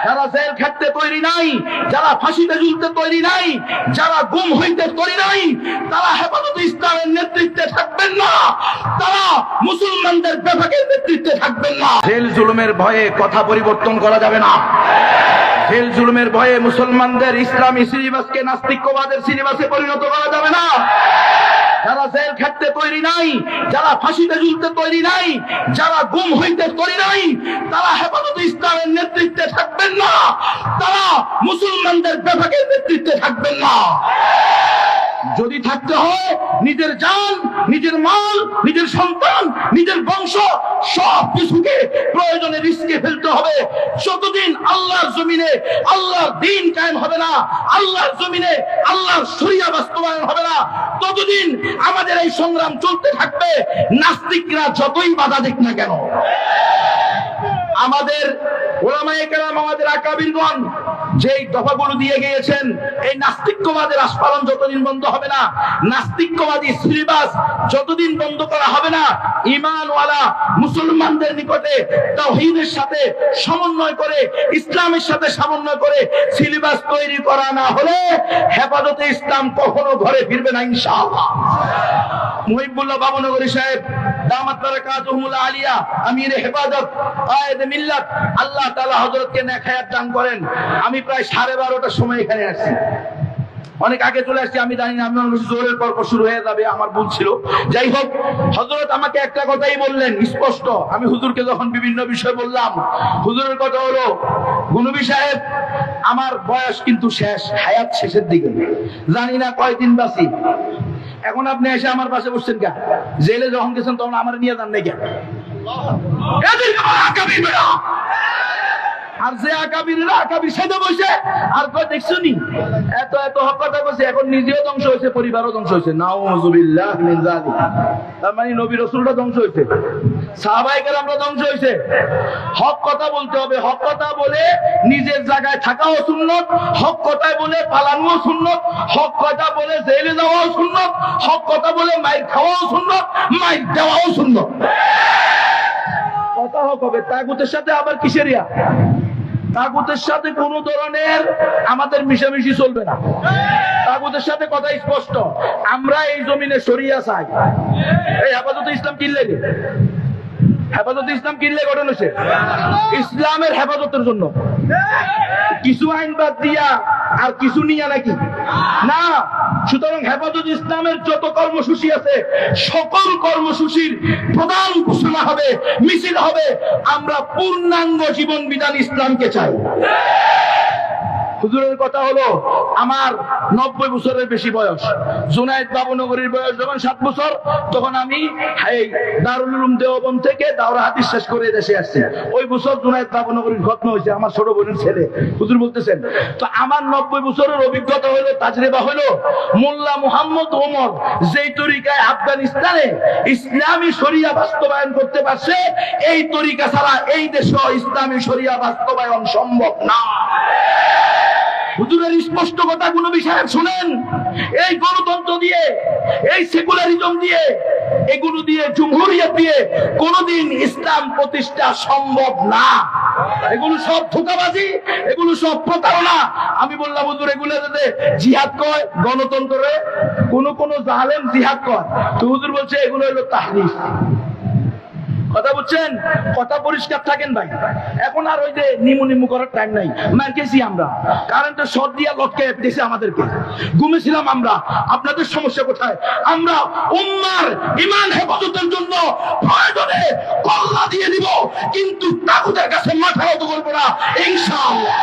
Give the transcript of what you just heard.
যারা জেল খাটতে তৈরি নাই, যারা ফাঁসিতে ঝুলতে তৈরি নাই, যারা গুম হইতে তৈরি নাই, তারা হেফাজতে ইসলামের নেতৃত্বে থাকবেন না, তারা মুসলমানদের বিভাগের নেতৃত্বে থাকবেন না। জেল জুলুমের ভয়ে কথা পরিবর্তন করা যাবে না। জেল জুলুমের ভয়ে মুসলমানদের ইসলামী সিলেবাসকে নাস্তিকবাদের সিলেবাসে পরিণত করা যাবে না। যারা জেল খাটতে তৈরি নাই, যারা ফাঁসিতে ঝুলতে তৈরি নাই, যারা গুম হইতে তৈরি নাই, তারা হেফাজতে ইসলামের নেতৃত্বে থাকবেন না, তারা মুসলমানদের বিভাগের নেতৃত্বে থাকবেন না। যদি থাকতে হয় নিজের জান, নিজের মাল, নিজের সন্তান, নিজের বংশ সব কিছুকে প্রয়োজনে রিস্কে ফেলতে হবে। যতদিন আল্লাহর জমিনে আল্লাহর দ্বীন কায়েম হবে না, আল্লাহর জমিনে আল্লাহর শরিয়া বাস্তবায়ন হবে না, ততদিন আমাদের এই সংগ্রাম চলতে থাকবে, নাস্তিকরা যতই বাধা দিক না কেন। আমাদের ওলামায়ে কেরাম, আমাদের আকাবিরগণ যেই দফাগুলো দিয়ে গিয়েছেন, এই নাস্তিক্যবাদের আস্ফালন যতদিন বন্ধ হবে না, নাস্তিক্যবাদী সিলেবাস যতদিন বন্ধ করা হবে না, ঈমানওয়ালা মুসলমানদের নিকটে তাওহীদের সাথে সমন্বয় করে, ইসলামের সাথে সমন্বয় করে সিলেবাস তৈরি করা না হলে হেফাজতে ইসলাম কখনো ঘরে ফিরবে না ইনশাআল্লাহ। মুহিবুল্লাহ বাবুনগরী সাহেব দামাত বারাকাতুহুল আলিয়া, আমির হেফাজত, কায়েদ মিল্লাত, আল্লাহ তাআলা হযরতকে নেক হায়াত দান করেন। আমি প্রায় 12:30টার সময় এখানে আসছি, অনেক আগে চলে আসছি। আমি জানি না, আমি জোরের পর শুরু হয়ে যাবে, আমার ভুল ছিল। যাই হোক, হযরত আমাকে একটা কথাই বললেন স্পষ্ট। আমি হুজুরকে যখন বিভিন্ন বিষয় বললাম, হুজুরের কথা হলো, গুনবী সাহেব আমার বয়স কিন্তু শেষ, হায়াত শেষের দিকে, জানি না কয়দিন বাঁচি। এখন আপনি এসে আমার পাশে বসছেন কেন? জেলে যখন গেছেন তখন আমার নিয়ে যান নাই কেন? আর যে আকাবিররা আকাবির সাথে বসে আর কয় দেখছো নি এত এত হক কথা বলছে, এখন নিজেও ধ্বংস হয়েছে, পরিবারও ধ্বংস হয়েছে। নাউযুবিল্লাহ মিন যালিক। তার মানে নবী রাসূলরা ধ্বংস হয়েছে, সাহাবায়ে কেরামরা ধ্বংস হয়েছে। হক কথা বলতে হবে, হক কথা বলে নিজের জায়গায় থাকাও সুন্নাত, হক কথা বলে পালানোও সুন্নাত, হক কথা বলে জেলে যাওয়াও সুন্নাত, হক কথা বলে মাইর খাওয়াও সুন্নাত, মাইর দেওয়াও সুন্নাত। কথা হক হবে। তাগুতের সাথে আবার কিসের ইয়া? তাগুতের সাথে কোন ধরনের আমাদের মিশামিশি চলবে না। তাগুতের সাথে কথা স্পষ্ট, আমরা এই জমিনে শরিয়া চাই। এই হেফাজতে ইসলাম কিনলে, হেফাজতে ইসলাম কিনলে গঠন হয়েছে ইসলামের হেফাজতের জন্য। কিছু আইন বাদ দিয়া আর কিছু নিয়া নাকি না। সুতরাং হেফাজত ইসলামের যত কর্মসূচি আছে, সকল কর্মসূচির প্রধান ঘোষণা হবে, মিছিল হবে, আমরা পূর্ণাঙ্গ জীবন বিধান ইসলামকে চাই। হুজুরের কথা হলো, আমার 90 বছরের বেশি বয়স। জুনায়েদ বাবুনগরীর বয়স যখন 7 বছর, তখন আমি এই দারুল উলুম দেওবন্দ থেকে দাওরা হাদিস শেষ করে দেশে আসছি। ওই বছর জুনায়েদ বাবুনগরীর ঘটনা হয়েছে, আমার ছোট বোনের ছেলে। হুজুর বলতেছেন, তো আমার 90 বছরের অভিজ্ঞতা হলো, তাজরিবা হলো, মোল্লা মুহাম্মদ ওমর যেই তরিকায় আফগানিস্তানে ইসলামী শরিয়া বাস্তবায়ন করতে পারছে, এই তরিকা ছাড়া এই দেশে ইসলামী শরিয়া বাস্তবায়ন সম্ভব না। হুজুরের স্পষ্ট কথা গুনবী সাহেব শুনেন, এই গণতন্ত্র দিয়ে, এই সেকুলারিজম দিয়ে, এগুলো দিয়ে, জমহুরিয়ত দিয়ে কোনদিন ইসলাম প্রতিষ্ঠা সম্ভব না। এগুলো সব ধোঁকাবাজি, এগুলো সব প্রতারণা। আমি বললাম, হুজুর এগুলো যাতে জিহাদ কয়, গণতন্ত্রে কোন কোন জালেম জিহাদ কয়, তো হুজুর বলছে এগুলো হলো তাহরিফ। কথা বুঝছেন? কথা পরিষ্কার থাকেন ভাই। এখন আর ওই যে নিমু নিমু করার টাইম নাই। মার্কেছি আমরা, কারেন্টের শর্ট দিয়া লটকে দিয়েছে আমাদেরকে, ঘুমেছিলাম আমরা। আপনাদের সমস্যা কোথায়? আমরা উম্মার ঈমান হেফাজতের জন্য প্রয়োজনে কল্লা দিয়ে দিব, কিন্তু তাগুতের কাছে মাথা নত করব না ইনশাআল্লাহ।